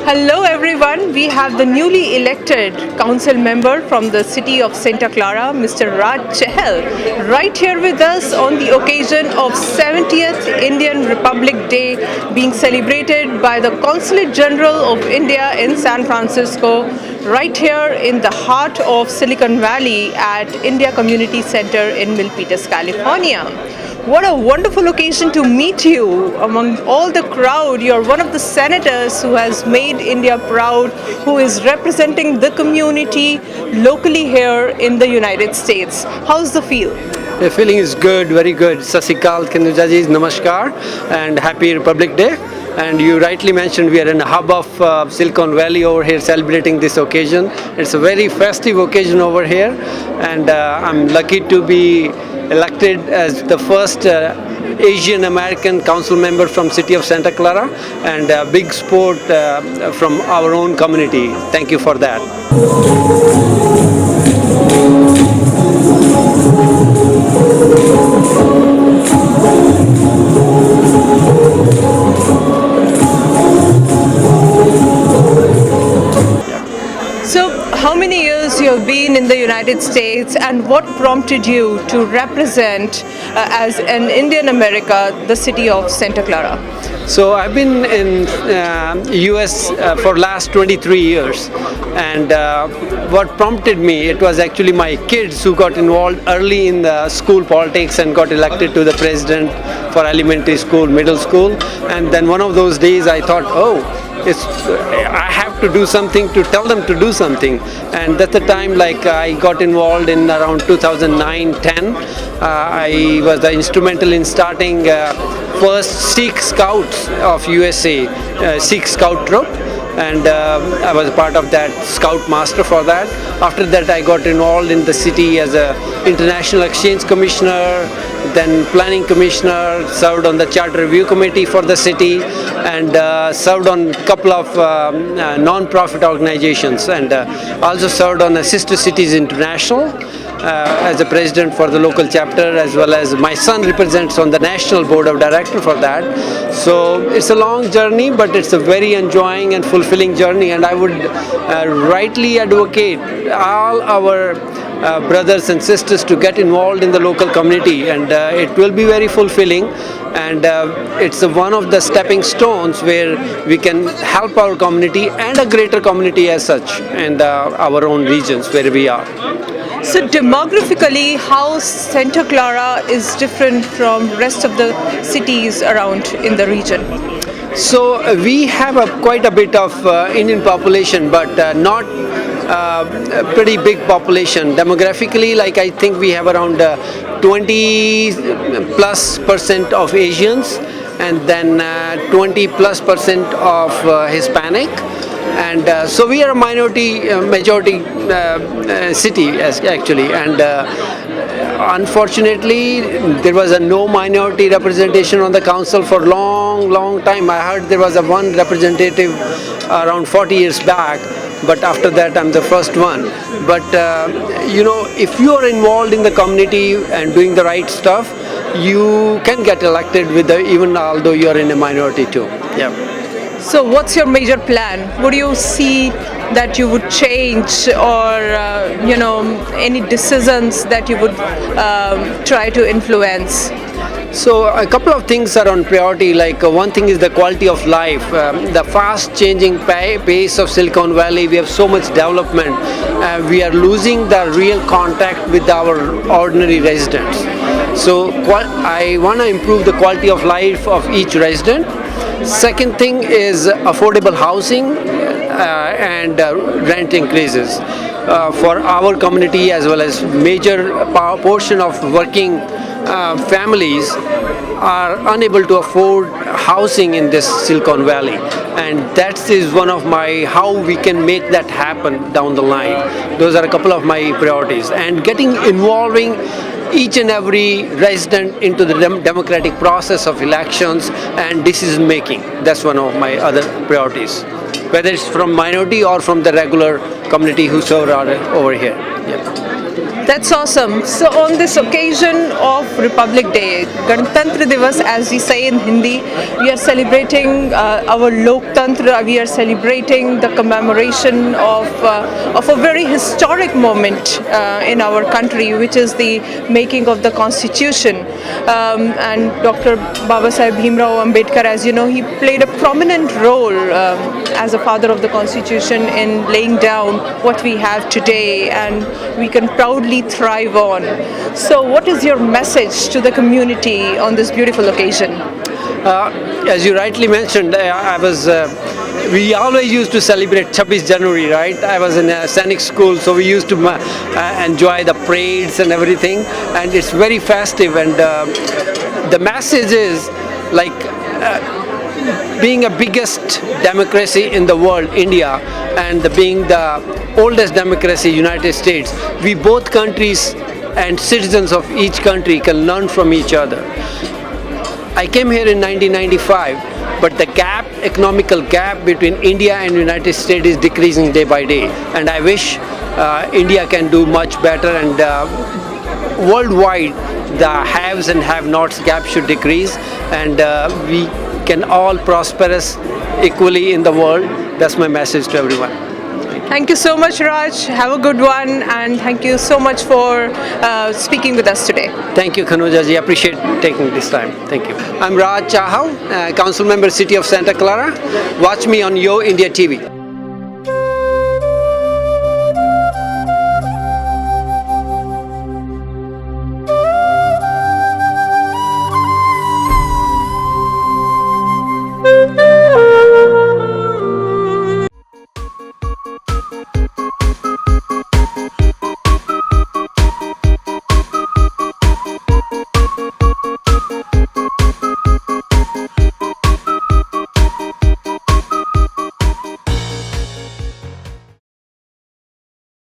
Hello everyone, we have the newly elected council member from the city of Santa Clara, Mr. Raj Chahal, right here with us on the occasion of 70th Indian Republic Day being celebrated by the Consulate General of India in San Francisco, right here in the heart of Silicon Valley at India Community Center in Milpitas, California. What a wonderful occasion to meet you among all the crowd. You're one of the senators who has made India proud, who is representing the community locally here in the United States. How's the feel? The feeling is good, very good. Jasleen Khanuja ji, namaskar and happy Republic Day. And you rightly mentioned we are in the hub of Silicon Valley over here celebrating this occasion. It's a very festive occasion over here, and I'm lucky to be elected as the first Asian-American council member from city of Santa Clara, and big support from our own community. Thank you for that. So, how many years you have been in the United States, and what prompted you to represent as an Indian America the city of Santa Clara? So I've been in US for last 23 years, and what prompted me, it was actually my kids who got involved early in the school politics and got elected to the president for elementary school, middle school, and then one of those days I thought, I have to do something to tell them to do something. And at the time, I got involved in around 2009-10. I was instrumental in starting first Sikh Scouts of USA, Sikh Scout troop. And I was a part of that, Scout Master for that. After that, I got involved in the city as a International Exchange Commissioner, then Planning Commissioner, served on the Charter Review Committee for the city, and served on a couple of non-profit organizations, and also served on Sister Cities International as a president for the local chapter, as well as my son represents on the National Board of Directors for that. So it's a long journey, but it's a very enjoying and fulfilling journey, and I would rightly advocate all our brothers and sisters to get involved in the local community, and it will be very fulfilling, and it's one of the stepping stones where we can help our community and a greater community as such in our own regions where we are. So demographically, how Santa Clara is different from rest of the cities around in the region? So we have quite a bit of Indian population, but not a pretty big population. Demographically, I think we have around 20+% of Asians, and then 20+% of Hispanic. And so we are a majority city actually, and unfortunately there was no minority representation on the council for long time. I heard there was one representative around 40 years back, but after that I'm the first one. But if you are involved in the community and doing the right stuff, you can get elected even although you are in a minority too. Yeah. So what's your major plan? Would you see that you would change, or any decisions that you would try to influence? So a couple of things are on priority. One thing is the quality of life. The fast changing pace of Silicon Valley, we have so much development. We are losing the real contact with our ordinary residents. So I want to improve the quality of life of each resident. Second thing is affordable housing and rent increases for our community, as well as major portion of working families are unable to afford housing in this Silicon Valley, and that is one of how we can make that happen down the line. Those are a couple of my priorities, and involving each and every resident into the democratic process of elections and decision making. That's one of my other priorities, whether it's from minority or from the regular community who serve over here. Yeah. That's awesome. So on this occasion, occasion of Republic Day, Ganatantra Divas, as we say in Hindi, we are celebrating our Loktantra. We are celebrating the commemoration of a very historic moment in our country, which is the making of the Constitution. And Dr. Babasaheb Bhimrao Ambedkar, as you know, he played a prominent role as a father of the Constitution in laying down what we have today, and we can proudly thrive on. So what is your message to the community on this beautiful occasion? As you rightly mentioned, we always used to celebrate 26 January, right? I was in a Sainik school, so we used to enjoy the parades and everything, and it's very festive. And the message is like being a biggest democracy in the world, India, and being the oldest democracy, United States. We both countries and citizens of each country can learn from each other. I came here in 1995, but the economical gap between India and United States is decreasing day by day. And I wish India can do much better, and worldwide the haves and have-nots gap should decrease, and we can all prosper equally in the world. That's my message to everyone. Thank you so much, Raj. Have a good one, and thank you so much for speaking with us today. Thank you, Khanuja ji. Appreciate taking this time. Thank you. I'm Raj Chahal, Council Member, City of Santa Clara. Watch me on Yo India TV.